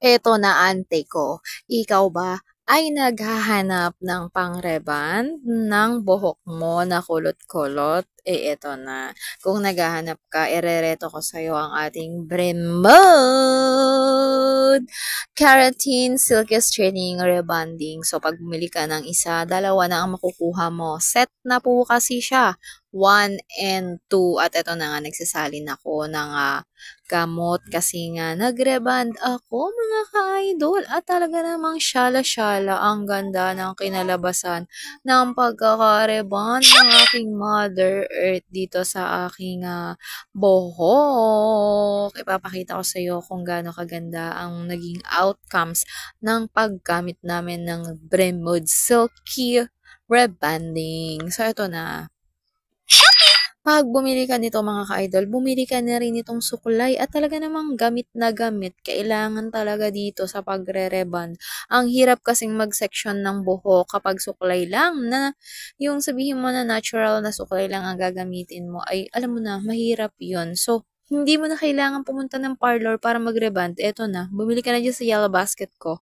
Eto na ante ko, ikaw ba ay naghahanap ng pang-rebond ng buhok mo na kulot-kulot? Eto na. Kung naghahanap ka, irereto ko sa'yo ang ating Bremod Keratin Silky Straightening Rebonding. So, pag bumili ka ng isa, dalawa na ang makukuha mo. Set na po kasi siya. 1 and 2. At eto na nga, nagsasalin ako ng gamot kasi nga nag-reband ako mga ka-idol at talaga namang syala-syala ang ganda ng kinalabasan ng pagkaka-reband ng aking Mother Earth dito sa aking buhok. Ipapakita ko sa iyo kung gaano kaganda ang naging outcomes ng paggamit namin ng Bremod Silky Rebanding. So, ito na. Pag bumili ka nito mga ka-idol, bumili ka na rin nitong suklay at talaga namang gamit na gamit. Kailangan talaga dito sa pagre-rebond. Ang hirap kasing mag-section ng buhok kapag suklay lang na yung sabihin mo na natural na suklay lang ang gagamitin mo ay alam mo na, mahirap yon. So, hindi mo na kailangan pumunta ng parlor para mag-rebond. Eto na, bumili ka na dyan sa Yellow Basket ko.